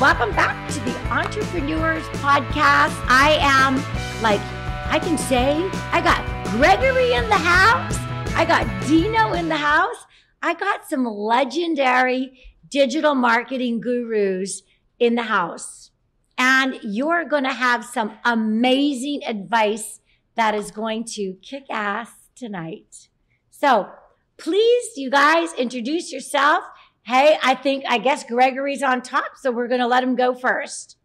welcome back to the Entrepreneurs Podcast. I can say I got Gregory in the house. I got Dino in the house. I got some legendary digital marketing gurus in the house. And you're going to have some amazing advice that is going to kick ass tonight. So please, you guys, introduce yourself. Hey, I guess Gregory's on top, so we're going to let him go first.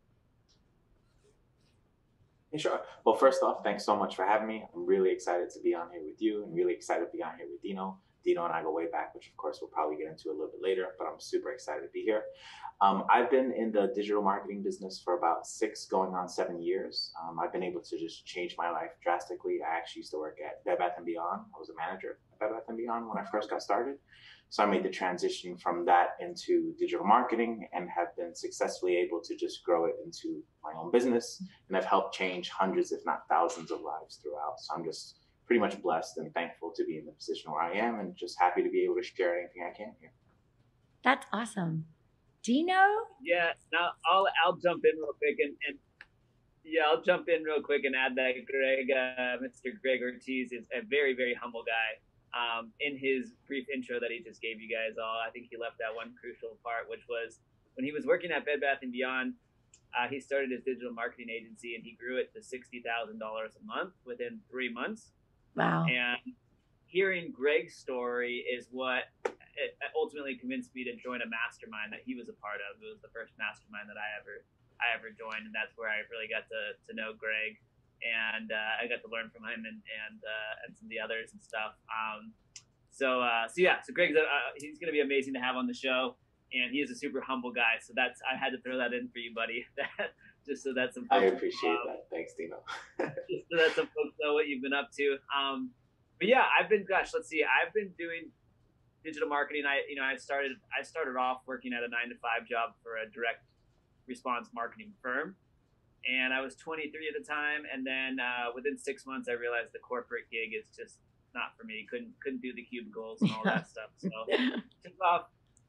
Sure. Well, first off, thanks so much for having me. I'm really excited to be on here with you and really excited to be on here with Dino. Dino and I go way back, which of course we'll probably get into a little bit later, but I'm super excited to be here. I've been in the digital marketing business for about 6 going on 7 years. I've been able to just change my life drastically. I actually used to work at Bed Bath & Beyond. I was a manager at Bed Bath & Beyond when I first got started. So I made the transition from that into digital marketing and have been successfully able to just grow it into my own business. And I've helped change hundreds, if not thousands of lives throughout. So I'm just pretty much blessed and thankful to be in the position where I am and just happy to be able to share anything I can here. That's awesome. Dino? Yeah, now I'll jump in real quick I'll jump in real quick and add that Mr. Greg Ortiz is a very, very humble guy. In his brief intro that he just gave you guys all, I think he left that one crucial part, which was when he was working at Bed Bath & Beyond, he started his digital marketing agency and he grew it to $60,000 a month within 3 months. Wow. And hearing Greg's story is what ultimately convinced me to join a mastermind that he was a part of. It was the first mastermind that I ever joined, and that's where I really got to know Greg. And I got to learn from him and some of the others and stuff. So Greg's he's going to be amazing to have on the show, and he is a super humble guy. So I had to throw that in for you, buddy. Just so that some folks, I appreciate that. Thanks, Dino. Just so that some folks know what you've been up to. But yeah, I've been doing digital marketing. I started off working at a 9-to-5 job for a direct response marketing firm. And I was 23 at the time, and then within 6 months, I realized the corporate gig is just not for me. Couldn't do the cubicles and all that stuff. So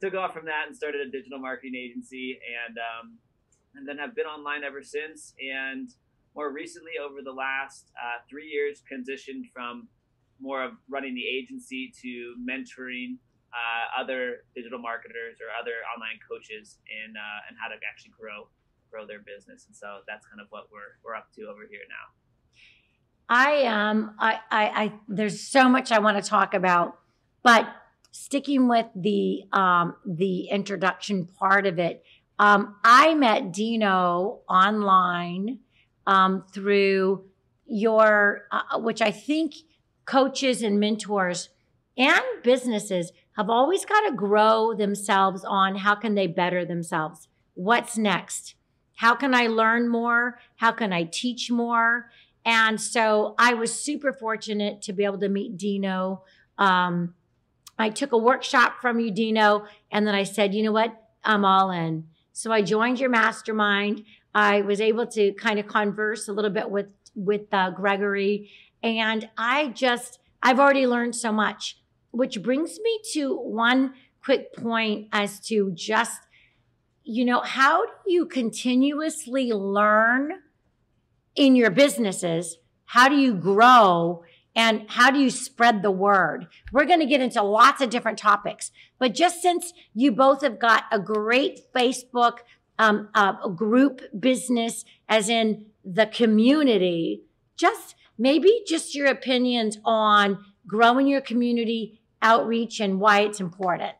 took off from that and started a digital marketing agency, and then have been online ever since. And more recently, over the last 3 years, transitioned from more of running the agency to mentoring other digital marketers or other online coaches in how to actually grow their business. And so that's kind of what we're up to over here now. There's so much I want to talk about, but sticking with the introduction part of it, I met Dino online through your, which I think coaches and mentors and businesses have always got to grow themselves on how can they better themselves. What's next? How can I learn more? How can I teach more? And so I was super fortunate to be able to meet Dino. I took a workshop from you, Dino, and then I said, you know what? I'm all in. So I joined your mastermind. I was able to kind of converse a little bit with Gregory. And I've already learned so much, which brings me to one quick point as to just, how do you continuously learn in your businesses? How do you grow? And how do you spread the word? We're going to get into lots of different topics. But just since you both have got a great Facebook group business, as in the community, just your opinions on growing your community outreach and why it's important.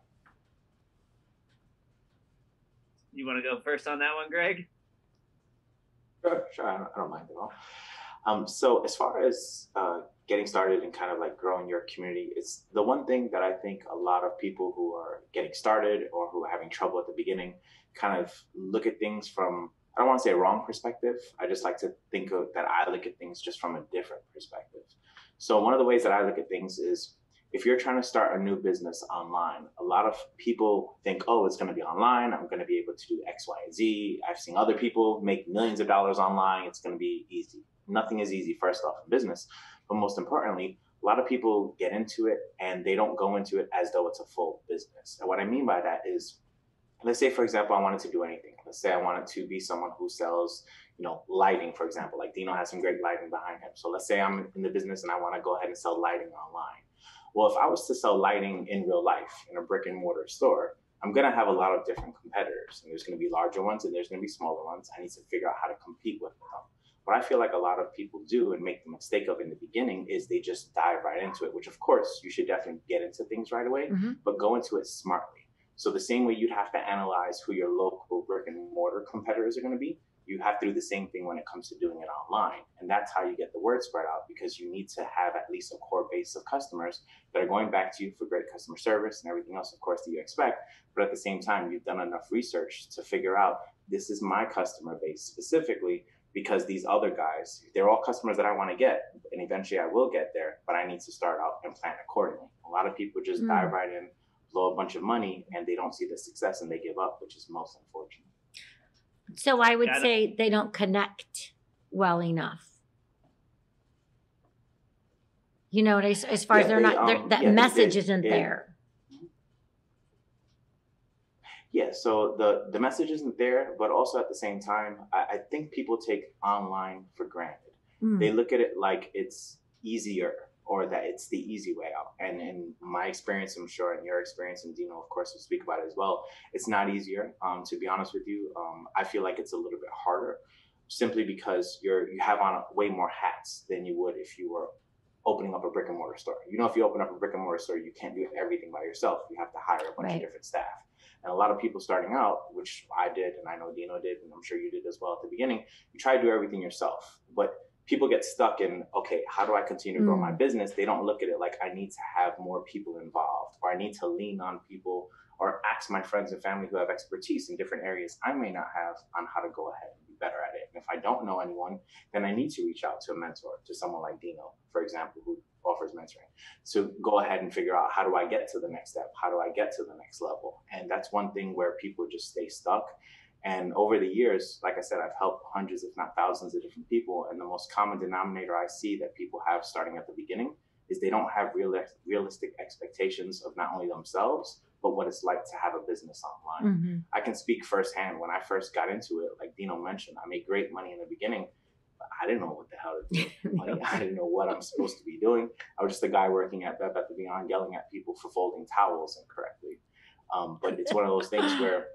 You want to go first on that one, Greg? Sure. I don't mind at all. So as far as getting started and kind of like growing your community, it's the one thing that I think a lot of people who are getting started or who are having trouble at the beginning kind of look at things from, I don't want to say a wrong perspective. I just like to think of that I look at things just from a different perspective. So one of the ways that I look at things is if you're trying to start a new business online, a lot of people think, oh, it's going to be online. I'm going to be able to do X, Y, and Z. I've seen other people make millions of dollars online. It's going to be easy. Nothing is easy, first off, in business. But most importantly, a lot of people get into it and they don't go into it as though it's a full business. And what I mean by that is let's say, for example, I wanted to do anything. Let's say I wanted to be someone who sells, lighting, for example. Like Dino has some great lighting behind him. So let's say I'm in the business and I want to go ahead and sell lighting online. Well, if I was to sell lighting in real life in a brick and mortar store, I'm going to have a lot of different competitors. And there's going to be larger ones and there's going to be smaller ones. I need to figure out how to compete with them. What I feel like a lot of people do and make the mistake of in the beginning is they just dive right into it, which of course you should definitely get into things right away, but go into it smartly. So the same way you'd have to analyze who your local brick and mortar competitors are going to be, you have to do the same thing when it comes to doing it online. And that's how you get the word spread out, because you need to have at least a core base of customers that are going back to you for great customer service and everything else, of course, that you expect. But at the same time, you've done enough research to figure out this is my customer base specifically, because these other guys, they're all customers that I want to get, and eventually I will get there, but I need to start out and plan accordingly. A lot of people just dive right in, blow a bunch of money, and they don't see the success and they give up, which is most unfortunate. So I would say they don't connect well enough. As far as they're not, that message isn't there. Yeah, so the message isn't there, but also at the same time, I think people take online for granted. They look at it like it's easier, or that it's the easy way out. And in my experience, I'm sure in your experience, and Dino, of course, will speak about it as well, it's not easier. To be honest with you, I feel like it's a little bit harder, simply because you have on way more hats than you would if you were opening up a brick and mortar store. If you open up a brick and mortar store, you can't do everything by yourself. You have to hire a bunch of different staff. And a lot of people starting out, which I did, and I know Dino did, and I'm sure you did as well at the beginning, you try to do everything yourself. But people get stuck in, okay, how do I continue to grow my business? They don't look at it like I need to have more people involved, or I need to lean on people or ask my friends and family who have expertise in different areas I may not have on how to go ahead and be better at it. And if I don't know anyone, then I need to reach out to a mentor, to someone like Dino, for example, who offers mentoring, to go ahead and figure out, how do I get to the next step? How do I get to the next level? And that's one thing where people just stay stuck. And over the years, like I said, I've helped hundreds, if not thousands of different people. And the most common denominator I see that people have starting at the beginning is they don't have realistic expectations of not only themselves, but what it's like to have a business online. I can speak firsthand. When I first got into it, like Dino mentioned, I made great money in the beginning. I didn't know what the hell to do with money. I didn't know what I'm supposed to be doing. I was just a guy working at Bed Bath & Beyond, yelling at people for folding towels incorrectly. But it's one of those things where,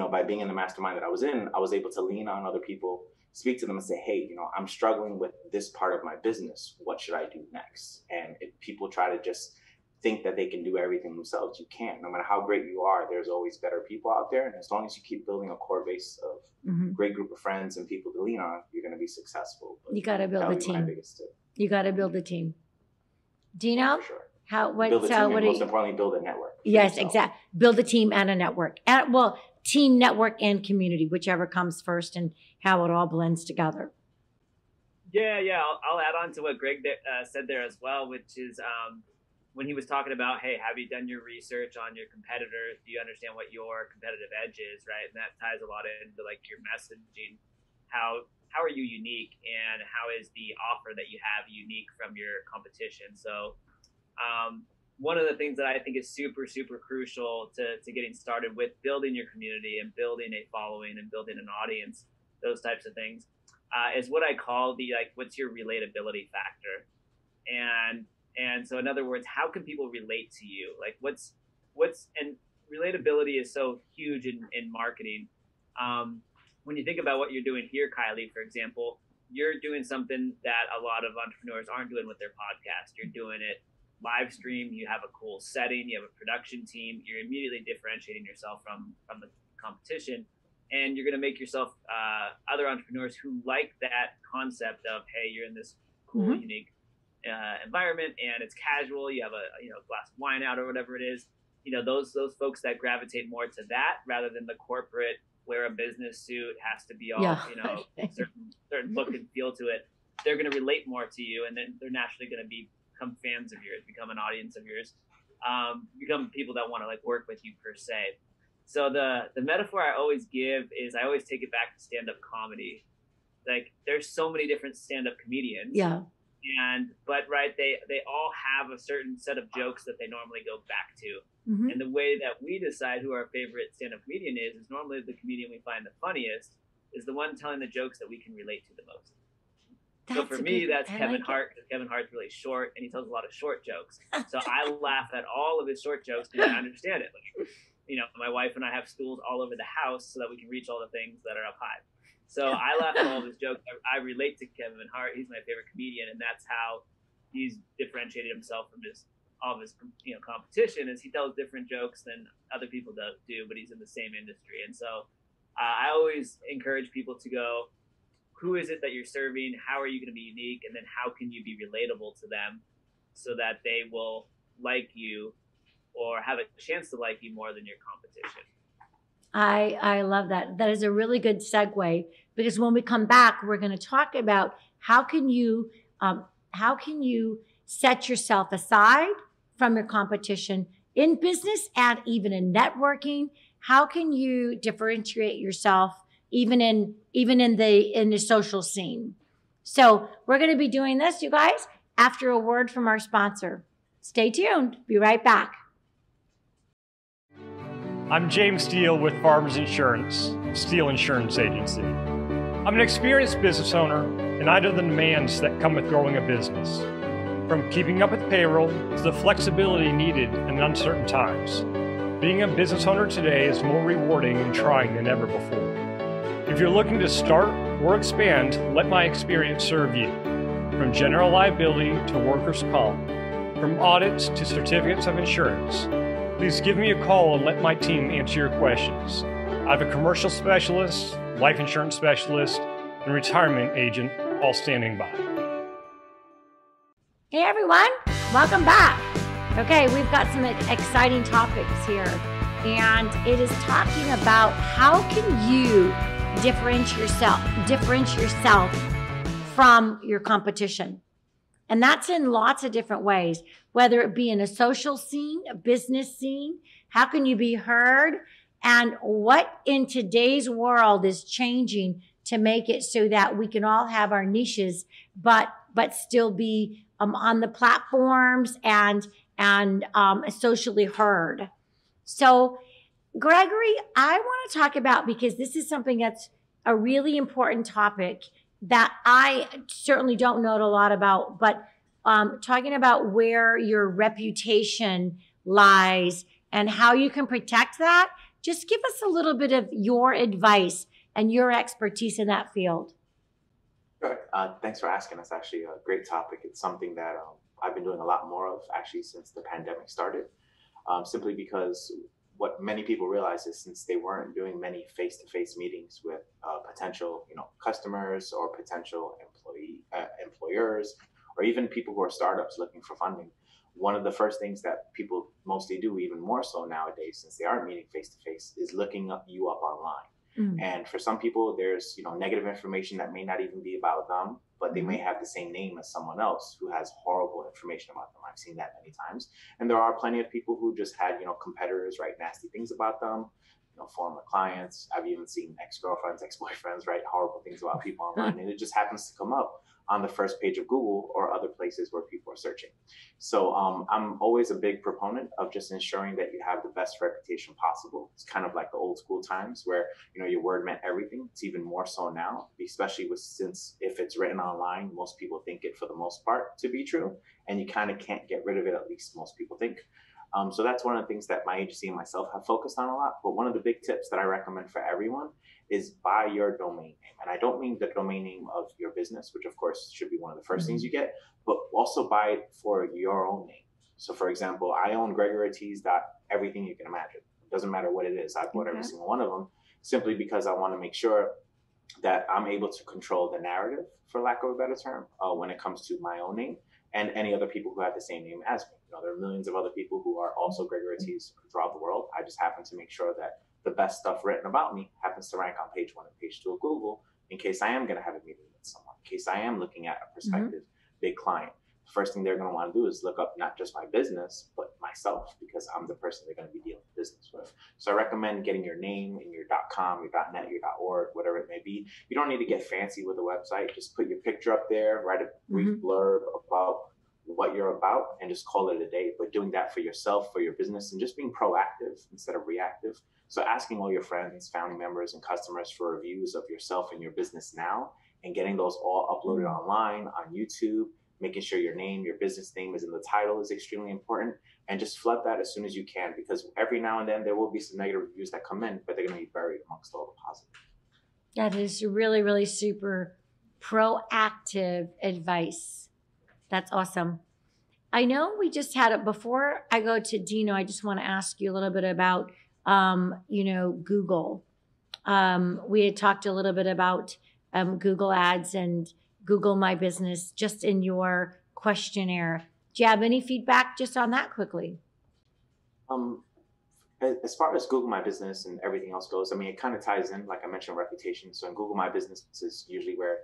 by being in the mastermind that I was in, I was able to lean on other people, speak to them and say, hey, I'm struggling with this part of my business. What should I do next? And if people try to just think that they can do everything themselves, you can't. No matter how great you are, there's always better people out there. And as long as you keep building a core base of great group of friends and people to lean on, you're going to be successful. But you got to build a team. You got to build a team. Dino? For sure. Most importantly, build a network. Yes, exactly. Build a team and a network. Team, network, and community, whichever comes first, and how it all blends together. Yeah. I'll add on to what Greg said there as well, which is when he was talking about, hey, have you done your research on your competitors? Do you understand what your competitive edge is, right? And that ties a lot into like your messaging. How are you unique, and how is the offer that you have unique from your competition? So one of the things that I think is super, super crucial to getting started with building your community and building a following and building an audience, those types of things, is what I call what's your relatability factor. And so in other words, how can people relate to you? Like and relatability is so huge in marketing. When you think about what you're doing here, Kylie, for example, you're doing something that a lot of entrepreneurs aren't doing with their podcast. You're doing it live stream, you have a cool setting, you have a production team, you're immediately differentiating yourself from the competition, and you're going to make yourself other entrepreneurs who like that concept of, hey, you're in this cool, unique environment, and it's casual, you have a glass of wine out or whatever it is, those folks that gravitate more to that rather than the corporate wear a business suit, has to be all certain look and feel to it. They're going to relate more to you, and then they're naturally going to become fans of yours, become an audience of yours, become people that want to work with you per se. So the metaphor I always give is, I always take it back to stand-up comedy. There's so many different stand-up comedians. Yeah. But they all have a certain set of jokes that they normally go back to. Mm-hmm. And the way that we decide who our favorite stand-up comedian is normally the comedian we find the funniest is the one telling the jokes that we can relate to the most. So for me, that's Kevin Hart, because Kevin Hart's really short and he tells a lot of short jokes. So I laugh at all of his short jokes because I understand it. Like, my wife and I have stools all over the house so that we can reach all the things that are up high. So I laugh at all of his jokes. I relate to Kevin Hart. He's my favorite comedian, and that's how he's differentiated himself from all of his competition. Is he tells different jokes than other people do, but he's in the same industry. And so I always encourage people to go, who is it that you're serving? How are you going to be unique? And then how can you be relatable to them so that they will like you or have a chance to like you more than your competition? I love that. That is a really good segue, because when we come back, we're going to talk about how can you set yourself aside from your competition in business and even in networking. How can you differentiate yourself even in the social scene? So we're going to be doing this, you guys, after a word from our sponsor. Stay tuned. Be right back. I'm James Steele with Farmers Insurance, Steele Insurance Agency. I'm an experienced business owner, and I know the demands that come with growing a business. From keeping up with payroll to the flexibility needed in uncertain times. Being a business owner today is more rewarding and trying than ever before. If you're looking to start or expand, let my experience serve you. From general liability to workers' comp, from audits to certificates of insurance. Please give me a call and let my team answer your questions. I have a commercial specialist, life insurance specialist, and retirement agent all standing by. Hey everyone, welcome back. Okay, we've got some exciting topics here, and it is talking about how can you differentiate yourself from your competition. And that's in lots of different ways, whether it be in a social scene, a business scene. How can you be heard? And what in today's world is changing to make it so that we can all have our niches, but still be on the platforms and socially heard. So, Gregory, I want to talk about, because this is something that's a really important topic that I certainly don't know a lot about, but talking about where your reputation lies and how you can protect that. Just give us a little bit of your advice and your expertise in that field. Sure. Thanks for asking. It's actually a great topic. It's something that I've been doing a lot more of actually since the pandemic started, simply because what many people realize is since they weren't doing many face-to-face meetings with potential, customers or potential employers, or even people who are startups looking for funding, one of the first things that people mostly do, even more so nowadays, since they aren't meeting face-to-face, is looking you up online. And for some people, there's negative information that may not even be about them, but they may have the same name as someone else who has horrible information about them. I've seen that many times. And there are plenty of people who just had competitors write nasty things about them, former clients. I've even seen ex-girlfriends, ex-boyfriends write horrible things about people online, and it just happens to come up on the first page of Google or other places where people are searching. So I'm always a big proponent of just ensuring that you have the best reputation possible. It's kind of like the old school times where your word meant everything. It's even more so now, especially since if it's written online, most people think it for the most part to be true, and you kind of can't get rid of it, at least most people think. So that's one of the things that my agency and myself have focused on a lot. But one of the big tips that I recommend for everyone is buy your domain name. And I don't mean the domain name of your business, which of course should be one of the first things you get, but also buy it for your own name. So for example, I own GregoryOrtiz.everything you can imagine. It doesn't matter what it is. I bought every single one of them simply because I want to make sure that I'm able to control the narrative, for lack of a better term, when it comes to my own name and any other people who have the same name as me. There are millions of other people who are also Gregory Ortiz throughout the world. I just happen to make sure that the best stuff written about me happens to rank on page 1 and page 2 of Google in case I am going to have a meeting with someone, in case I am looking at a prospective big client. the first thing they're going to want to do is look up not just my business, but myself, because I'm the person they're going to be dealing business with. So I recommend getting your name and your .com, your .net, your .org, whatever it may be. You don't need to get fancy with the website. Just put your picture up there, write a brief blurb about what you're about, and just call it a day. But doing that for yourself, for your business, and just being proactive instead of reactive. So asking all your friends, family members, and customers for reviews of yourself and your business now, and getting those all uploaded online on YouTube, making sure your name, your business name is in the title is extremely important, and just flood that as soon as you can, because every now and then there will be some negative reviews that come in, but they're going to be buried amongst all the positive. That is really, really super proactive advice. That's awesome. I know we just had it before I go to Dino. I just want to ask you a little bit about, Google. We had talked a little bit about Google Ads and Google My Business just in your questionnaire. Do you have any feedback just on that quickly? As far as Google My Business and everything else goes, I mean, it kind of ties in, like I mentioned, reputation. So in Google My Business is usually where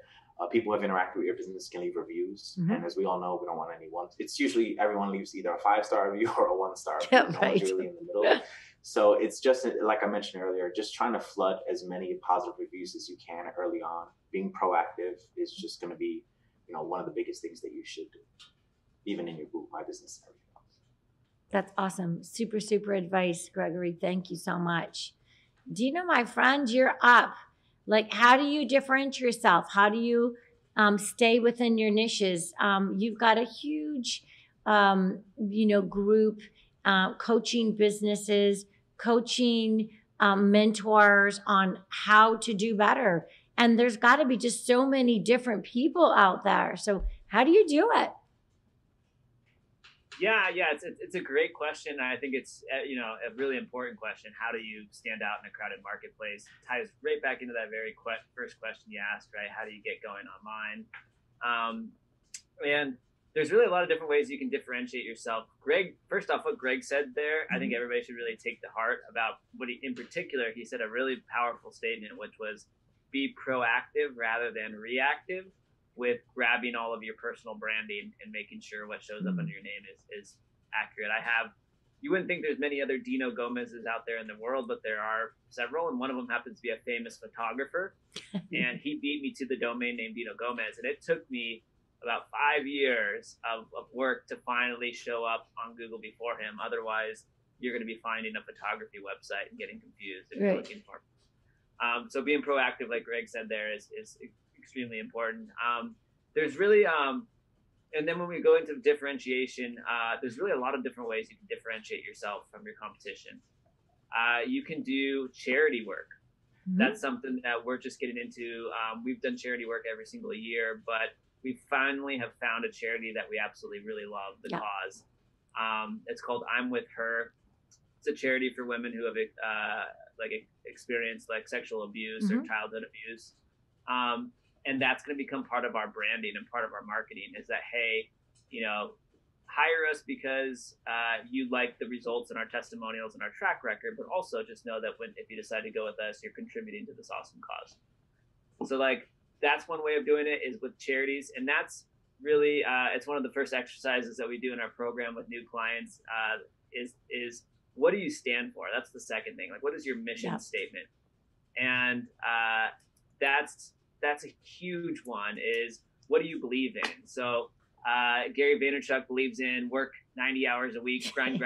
people who have interacted with your business can leave reviews. And as we all know, we don't want anyone. It's usually everyone leaves either a 5-star review or a 1-star review. Yeah, no right. one's really in the middle. So it's just, like I mentioned earlier, just trying to flood as many positive reviews as you can early on. Being proactive is just going to be, one of the biggest things that you should do, even in your Google My Business and everything else. That's awesome. Super, super advice, Gregory. Thank you so much. Dino, my friend, you're up. Like, how do you differentiate yourself? How do you stay within your niches? You've got a huge, group, coaching businesses, coaching mentors on how to do better. And there's got to be just so many different people out there. So how do you do it? Yeah, it's a great question. I think it's a really important question. How do you stand out in a crowded marketplace? It ties right back into that very first question you asked, right? How do you get going online? And there's really a lot of different ways you can differentiate yourself. Greg, first off, what Greg said there, I think everybody should really take to heart about what in particular, he said a really powerful statement, which was be proactive rather than reactive with grabbing all of your personal branding and making sure what shows up under your name is accurate. You wouldn't think there's many other Dino Gomez's out there in the world, but there are several, and one of them happens to be a famous photographer. And he beat me to the domain name Dino Gomez, and it took me about 5 years of work to finally show up on Google before him. Otherwise, you're going to be finding a photography website and getting confused if you're looking for him. So being proactive, like Greg said there, is extremely important. There's really, and then when we go into differentiation, there's really a lot of different ways you can differentiate yourself from your competition. You can do charity work. That's something that we're just getting into. We've done charity work every single year, but we finally have found a charity that we absolutely really love, the cause. It's called I'm With Her. It's a charity for women who have experienced sexual abuse or childhood abuse. And that's going to become part of our branding and part of our marketing is that, hey, hire us because you like the results in our testimonials and our track record, but also just know that if you decide to go with us, you're contributing to this awesome cause. So that's one way of doing it is with charities. And that's really, it's one of the first exercises that we do in our program with new clients is what do you stand for? That's the second thing. What is your mission statement? And that's a huge one is what do you believe in? So Gary Vaynerchuk believes in work 90 hours a week, grind,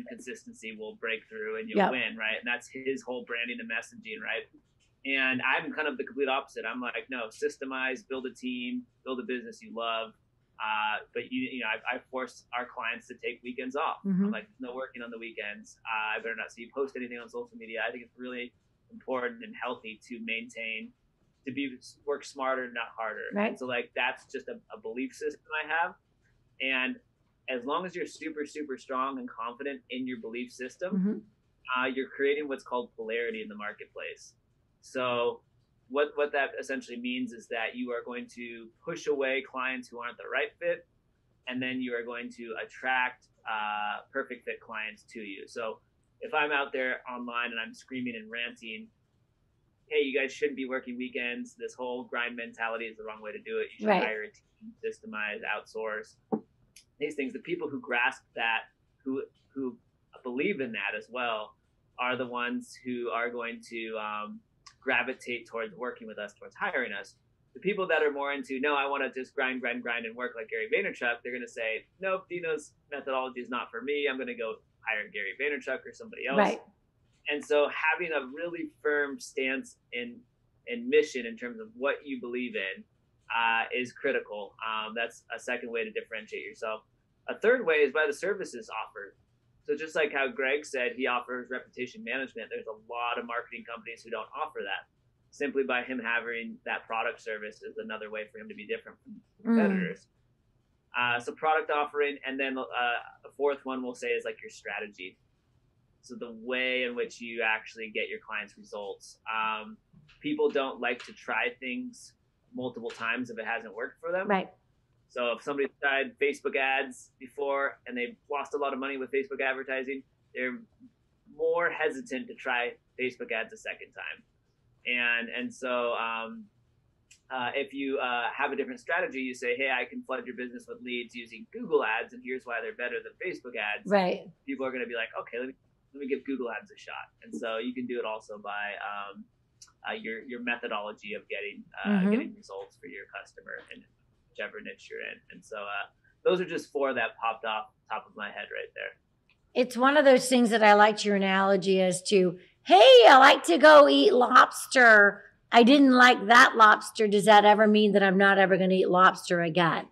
consistency will break through and you'll win, right? And that's his whole branding and messaging, right? And I'm kind of the complete opposite. I'm like, no, systemize, build a team, build a business you love. But I force our clients to take weekends off. I'm like, no working on the weekends. I better not see you post anything on social media. I think it's really important and healthy to maintain, work smarter, not harder. Right. And so that's just a belief system I have. And as long as you're super, super strong and confident in your belief system, you're creating what's called polarity in the marketplace. So what that essentially means is that you are going to push away clients who aren't the right fit, and then you are going to attract perfect fit clients to you. So if I'm out there online and I'm screaming and ranting, hey, you guys shouldn't be working weekends. This whole grind mentality is the wrong way to do it. You should Right. hire a team, systemize, outsource. These things, the people who grasp that, who believe in that as well, are the ones who are going to gravitate towards working with us, towards hiring us. The people that are more into, no, I want to just grind and work like Gary Vaynerchuk, they're going to say, nope, Dino's methodology is not for me. I'm going to go hire Gary Vaynerchuk or somebody else. Right. And so having a really firm stance in mission in terms of what you believe in is critical. That's a second way to differentiate yourself. A third way is by the services offered. So just like how Greg said, he offers reputation management. There's a lot of marketing companies who don't offer that. Simply by him having that product service is another way for him to be different from competitors. So product offering, and then a fourth one we'll say is like your strategy. So the way in which you actually get your clients results. People don't like to try things multiple times if it hasn't worked for them. Right. So if somebody tried Facebook ads before and they've lost a lot of money with Facebook advertising, they're more hesitant to try Facebook ads a second time. And so if you have a different strategy, you say, hey, I can flood your business with leads using Google ads, and here's why they're better than Facebook ads. Right. People are going to be like, okay, let me give Google ads a shot. And so you can do it also by your methodology of getting results for your customer and whichever niche you're in. And so those are just four that popped off the top of my head right there. It's one of those things that I liked your analogy as to, hey, I like to go eat lobster. I didn't like that lobster. Does that ever mean that I'm not ever going to eat lobster again?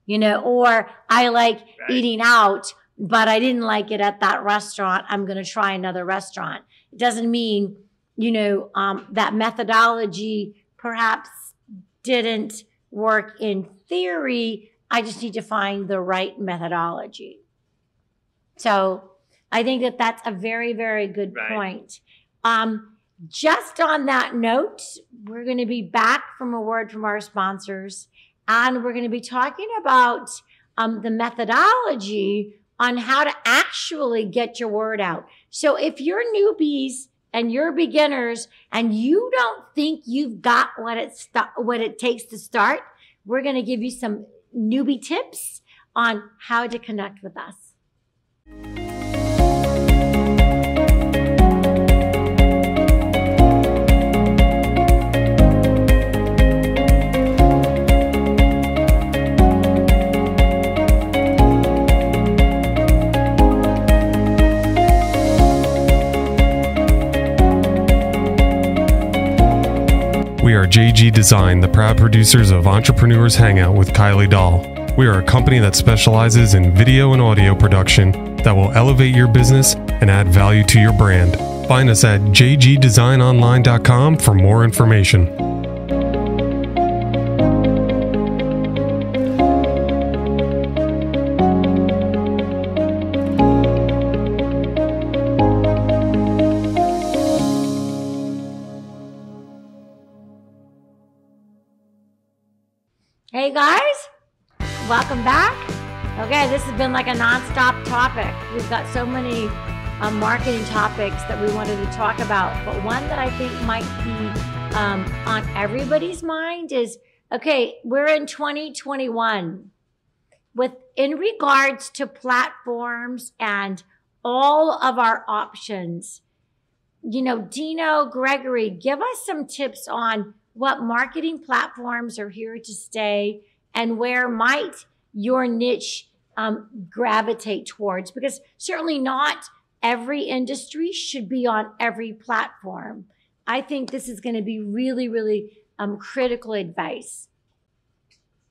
You know, or I like eating out, but I didn't like it at that restaurant. I'm going to try another restaurant. It doesn't mean, you know, that methodology perhaps didn't work in theory. I just need to find the right methodology. So I think that that's a very, very good point. Just on that note, we're going to be back from a word from our sponsors, and we're going to be talking about the methodology on how to actually get your word out. So if you're newbies and you're beginners and you don't think you've got what it takes to start, we're going to give you some newbie tips on how to connect with us. We are JG Design, the proud producers of Entrepreneurs Hangout with Kylie Dahl. We are a company that specializes in video and audio production that will elevate your business and add value to your brand. Find us at jgdesignonline.com for more information. Hey guys, welcome back. Okay, this has been like a nonstop topic. We've got so many marketing topics that we wanted to talk about, but one that I think might be on everybody's mind is, okay, we're in 2021. In regards to platforms and all of our options, you know, Dino, Gregory, give us some tips on what marketing platforms are here to stay and where might your niche gravitate towards, because certainly not every industry should be on every platform. I think this is going to be really, really critical advice.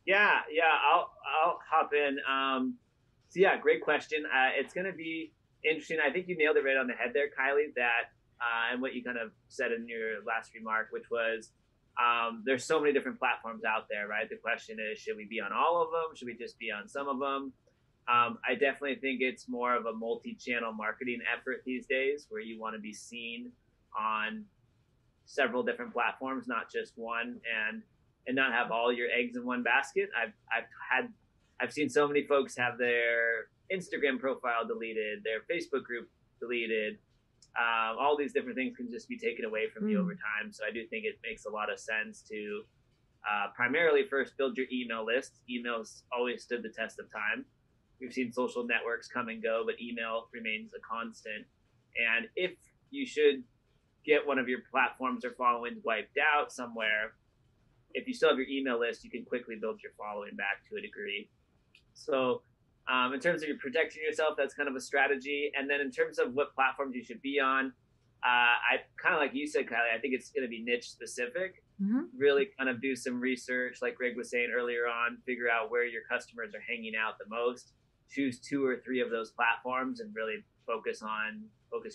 Yeah, I'll hop in. So yeah, great question. It's going to be interesting. I think you nailed it right on the head there, Kylie, that and what you kind of said in your last remark, which was there's so many different platforms out there, right? The question is, should we be on all of them? Should we just be on some of them? I definitely think it's more of a multi-channel marketing effort these days, where you want to be seen on several different platforms, not just one, and not have all your eggs in one basket. I've seen so many folks have their Instagram profile deleted, their Facebook group deleted, All these different things can just be taken away from you over time. So I do think it makes a lot of sense to primarily first build your email list. Emails always stood the test of time. We've seen social networks come and go, but email remains a constant. And if you should get one of your platforms or followings wiped out somewhere, if you still have your email list, you can quickly build your following back to a degree. So in terms of you protecting yourself, that's kind of a strategy. And then in terms of what platforms you should be on, I kind of like you said, Kylie, I think it's going to be niche specific. Really kind of do some research, like Greg was saying earlier on, figure out where your customers are hanging out the most, choose 2 or 3 of those platforms and really focus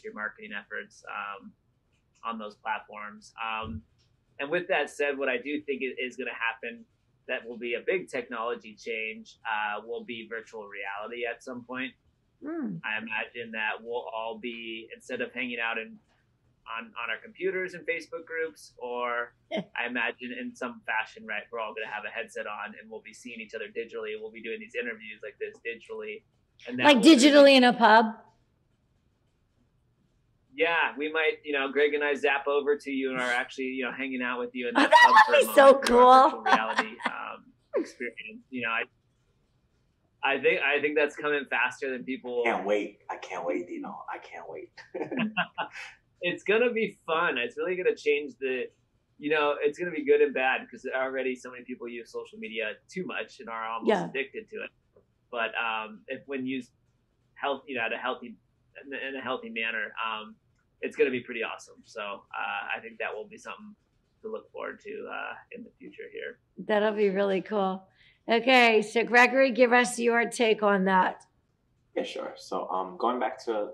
your marketing efforts on those platforms. And with that said, what I do think is going to happen that will be a big technology change will be virtual reality at some point. I imagine that we'll all be, instead of hanging out on our computers and Facebook groups, or I imagine in some fashion, right, we're all going to have a headset on and we'll be seeing each other digitally. We'll be doing these interviews like this digitally. And like digitally in a pub? Yeah, we might, Greg and I zap over to you and are actually, hanging out with you in that pub for a moment. So cool. Virtual reality experience. I think that's coming faster than people. I can't wait, Dino. I can't wait. It's gonna be fun. It's really gonna change it's gonna be good and bad because already so many people use social media too much and are almost addicted to it. But when used in a healthy manner, it's going to be pretty awesome. So I think that will be something to look forward to in the future here. That'll be really cool. Okay, so Gregory, give us your take on that. Yeah, sure. So going back to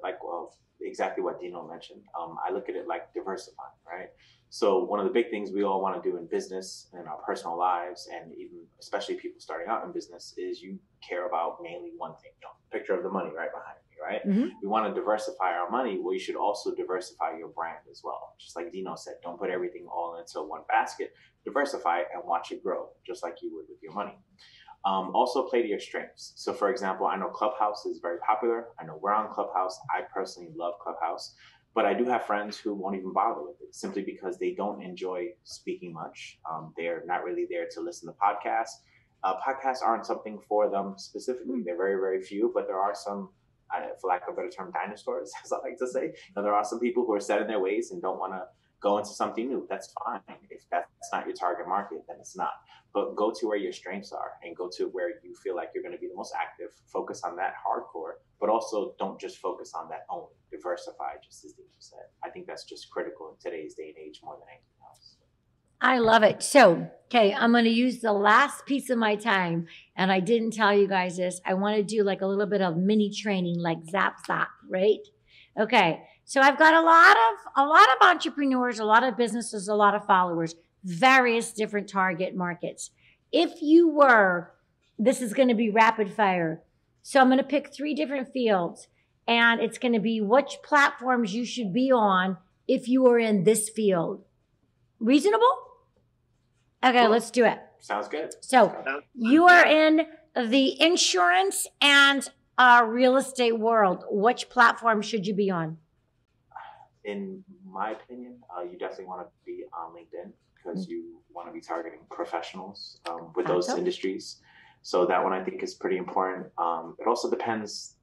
exactly what Dino mentioned, I look at it like diversifying, right? So one of the big things we all want to do in business and in our personal lives, and even especially people starting out in business, is you care about mainly one thing, picture of the money right behind me, right? We want to diversify our money. Well, you should also diversify your brand as well. Just like Dino said, don't put everything all into one basket. Diversify it and watch it grow, just like you would with your money. Also play to your strengths. So for example, I know Clubhouse is very popular. I know we're on Clubhouse. I personally love Clubhouse. But I do have friends who won't even bother with it simply because they don't enjoy speaking much. They're not really there to listen to podcasts. Podcasts aren't something for them specifically. They're very, very few, but there are some, for lack of a better term, dinosaurs, as I like to say. There are some people who are set in their ways and don't want to go into something new. That's fine. If that's not your target market, then it's not. But go to where your strengths are and go to where you feel like you're going to be the most active. Focus on that hardcore, but also don't just focus on that only. Diversify, just as Dino said. I think that's just critical in today's day and age more than anything else. I love it. So, okay, I'm going to use the last piece of my time, and I didn't tell you guys this. I want to do like a little bit of mini training, like zap, right? Okay. So I've got a lot of entrepreneurs, a lot of businesses, a lot of followers, various different target markets. If you were, this is going to be rapid fire. So I'm going to pick 3 different fields, and it's going to be which platforms you should be on if you are in this field. Reasonable? Okay, cool. Let's do it. Sounds good. So you are in the insurance and real estate world. Which platform should you be on? In my opinion, you definitely want to be on LinkedIn because you want to be targeting professionals with those industries. So that one I think is pretty important. It also depends,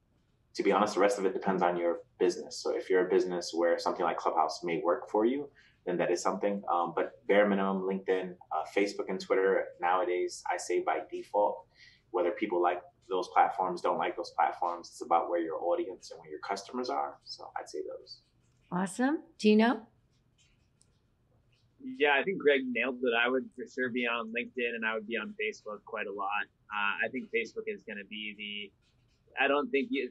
to be honest, the rest of it depends on your business. So if you're a business where something like Clubhouse may work for you, then that is something. But bare minimum, LinkedIn, Facebook and Twitter nowadays, I say by default, whether people like those platforms, don't like those platforms, it's about where your audience and where your customers are. So I'd say those. Awesome. Dino? Yeah, I think Greg nailed it. I would for sure be on LinkedIn and I would be on Facebook quite a lot. I think Facebook is going to be I don't think you'd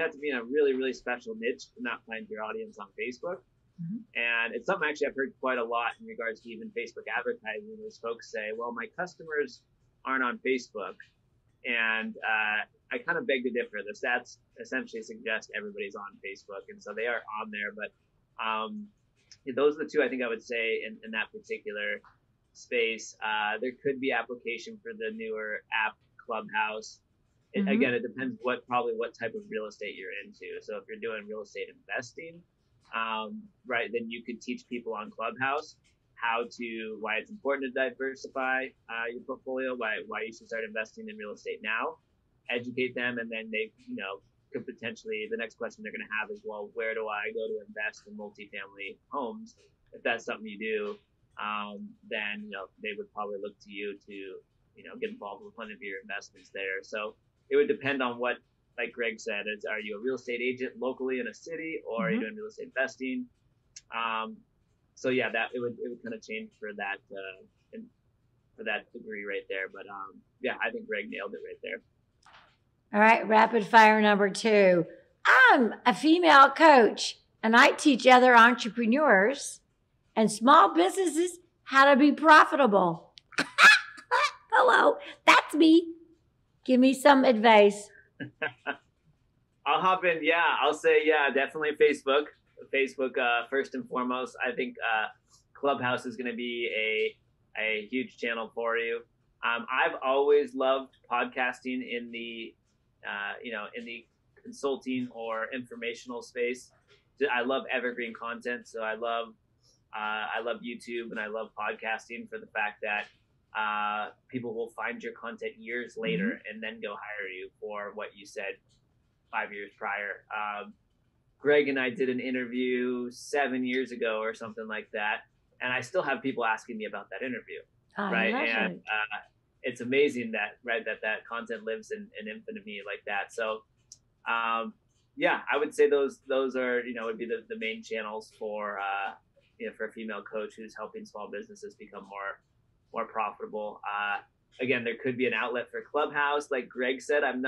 have to be in a really, really special niche to not find your audience on Facebook. And it's something actually I've heard quite a lot in regards to even Facebook advertising. As folks say, well, my customers aren't on Facebook. And I kind of beg to differ. The stats essentially suggest everybody's on Facebook, and so they are on there. But those are the 2 I think I would say in that particular space. There could be application for the newer app Clubhouse. Again, it depends probably what type of real estate you're into. So if you're doing real estate investing, right, then you could teach people on Clubhouse why it's important to diversify your portfolio, why you should start investing in real estate now, educate them, and then they, could potentially, the next question they're going to have is, well, where do I go to invest in multifamily homes? If that's something you do, then, they would probably look to you to, get involved with one of your investments there. So it would depend on what, like Greg said, are you a real estate agent locally in a city, or are you doing real estate investing? So yeah, that it would kind of change for that degree right there. But yeah, I think Greg nailed it right there. All right, rapid fire number 2. I'm a female coach, and I teach other entrepreneurs and small businesses how to be profitable. Hello, that's me. Give me some advice. I'll hop in. Yeah, I'll say, definitely Facebook. Facebook, first and foremost. I think Clubhouse is going to be a huge channel for you. I've always loved podcasting in the in the consulting or informational space. I love evergreen content, so I love YouTube and I love podcasting for the fact that people will find your content years later and then go hire you for what you said 5 years prior. Greg and I did an interview 7 years ago or something like that, and I still have people asking me about that interview. Right, and it's amazing that that content lives in infamy like that. So, yeah, I would say those are would be the main channels for for a female coach who's helping small businesses become more profitable. Again, there could be an outlet for Clubhouse, like Greg said. I'm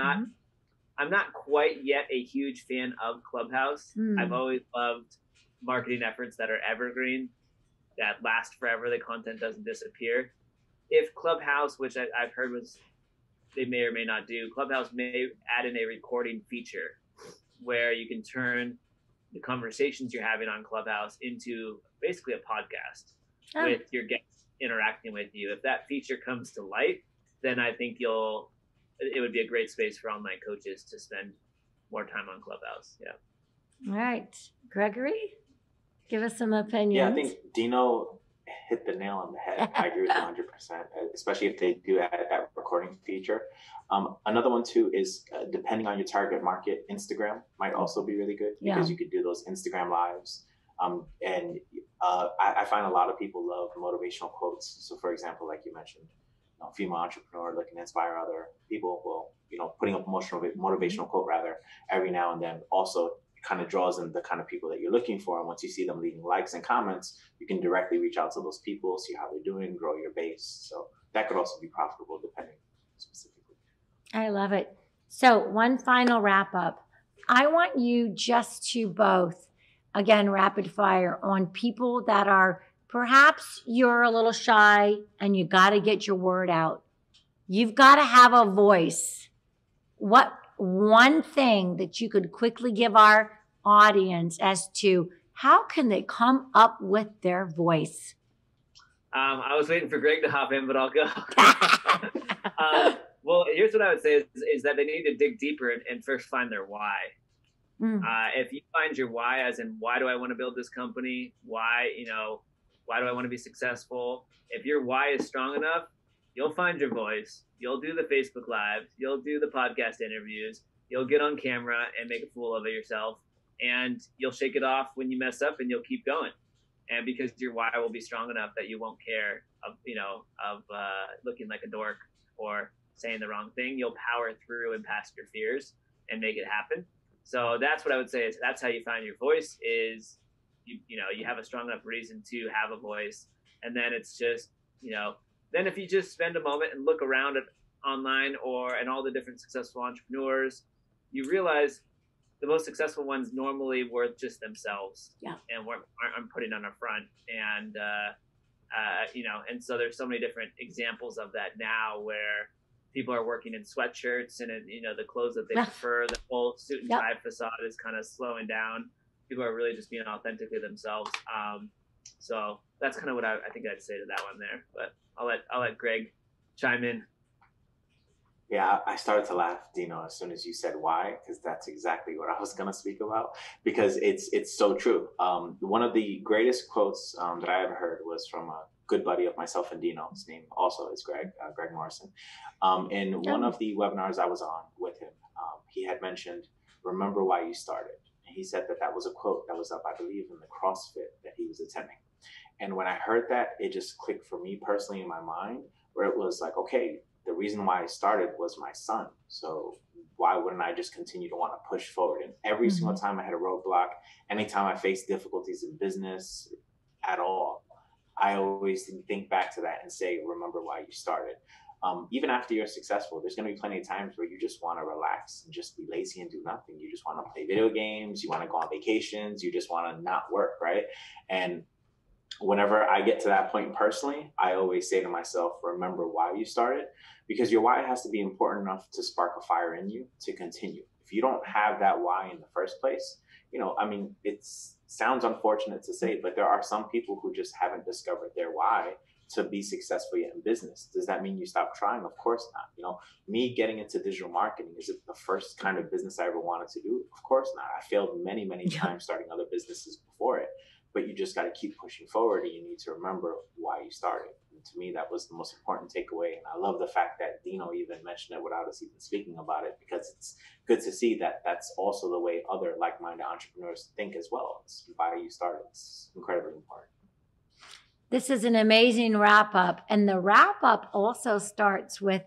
not quite yet a huge fan of Clubhouse. I've always loved marketing efforts that are evergreen, that last forever. The content doesn't disappear. If Clubhouse, which I've heard they may or may not do, Clubhouse may add in a recording feature where you can turn the conversations you're having on Clubhouse into basically a podcast with your guests interacting with you. If that feature comes to light, then I think it would be a great space for online coaches to spend more time on Clubhouse. Yeah. All right. Gregory, give us some opinions. Yeah, I think Dino hit the nail on the head. I agree with 100%, especially if they do add that recording feature. Another one too is depending on your target market, Instagram might also be really good because you could do those Instagram lives. And I find a lot of people love motivational quotes. So for example, like you mentioned, female entrepreneur looking to inspire other people. Well, putting up motivational quote rather every now and then also kind of draws in the kind of people that you're looking for. And once you see them leaving likes and comments, you can directly reach out to those people, see how they're doing, grow your base. So that could also be profitable depending specifically. I love it. So one final wrap up. I want you just to both, again, rapid fire on people that are perhaps you're a little shy and you got to get your word out. You've got to have a voice. What one thing that you could quickly give our audience as to how can they come up with their voice? I was waiting for Greg to hop in, but I'll go. Well, here's what I would say is that they need to dig deeper and first find their why. If you find your why, as in why do I want to build this company? Why do I want to be successful? If your why is strong enough, you'll find your voice. You'll do the Facebook Lives. You'll do the podcast interviews. You'll get on camera and make a fool of yourself. And you'll shake it off when you mess up and you'll keep going. And because your why will be strong enough that you won't care of looking like a dork or saying the wrong thing, you'll power through and past your fears and make it happen. So that's what I would say is that's how you find your voice is you have a strong enough reason to have a voice. And then it's just, then if you just spend a moment and look around at online and all the different successful entrepreneurs, you realize the most successful ones normally were just themselves and aren't putting on a front. And, and so there's so many different examples of that now where people are working in sweatshirts and, the clothes that they prefer, the whole suit and tie facade is kind of slowing down. People are really just being authentically themselves. So that's kind of what I think I'd say to that one there, but I'll let Greg chime in. Yeah, I started to laugh, Dino, as soon as you said why, because that's exactly what I was going to speak about. Because it's so true. One of the greatest quotes that I ever heard was from a good buddy of myself and Dino. His name also is Greg Morrison. In one of the webinars I was on with him, he had mentioned, "Remember why you started." And he said that that was a quote that was up, I believe, in the CrossFit that he was attending. And when I heard that, it just clicked for me personally in my mind, where it was like, okay, the reason why I started was my son. So why wouldn't I just continue to want to push forward? And every single time I had a roadblock, anytime I faced difficulties in business at all, I always think back to that and say, remember why you started. Even after you're successful, there's going to be plenty of times where you just want to relax and just be lazy and do nothing. You just want to play video games. You want to go on vacations. You just want to not work, right? And whenever I get to that point personally, I always say to myself, remember why you started, because your why has to be important enough to spark a fire in you to continue. If you don't have that why in the first place, I mean, it sounds unfortunate to say, but there are some people who just haven't discovered their why to be successful in business. Does that mean you stop trying? Of course not. Me getting into digital marketing, is it the first kind of business I ever wanted to do? Of course not. I failed many, many times starting other businesses before it. But you just got to keep pushing forward, and you need to remember why you started. And to me, that was the most important takeaway. And I love the fact that Dino even mentioned it without us even speaking about it, because it's good to see that that's also the way other like-minded entrepreneurs think as well. It's why you started. It's incredibly important. This is an amazing wrap up. And the wrap up also starts with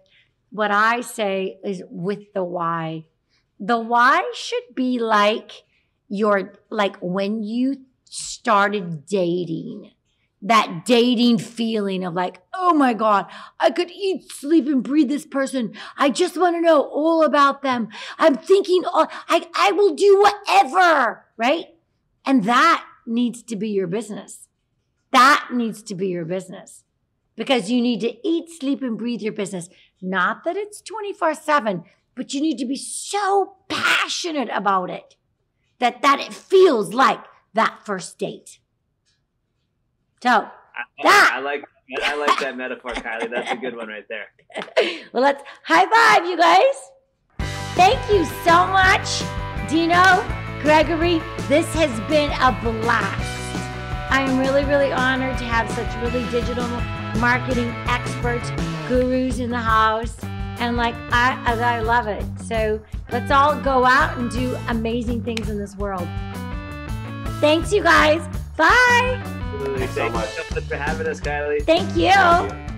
what I say is with the why. The why should be like when you started dating, that dating feeling of like, oh my God, I could eat, sleep, and breathe this person. I just want to know all about them. I'm thinking, I will do whatever, right? And that needs to be your business. That needs to be your business, because you need to eat, sleep, and breathe your business. Not that it's 24/7, but you need to be so passionate about it that it feels like that first date. So I like that metaphor, Kylie. That's a good one right there. Well, let's high five, you guys. Thank you so much, Dino, Gregory. This has been a blast. I am really, really honored to have such really digital marketing experts, gurus in the house. And I love it. So let's all go out and do amazing things in this world. Thanks, you guys. Bye. Absolutely. Thank you so much for having us, Kylie. Thank you. Thank you.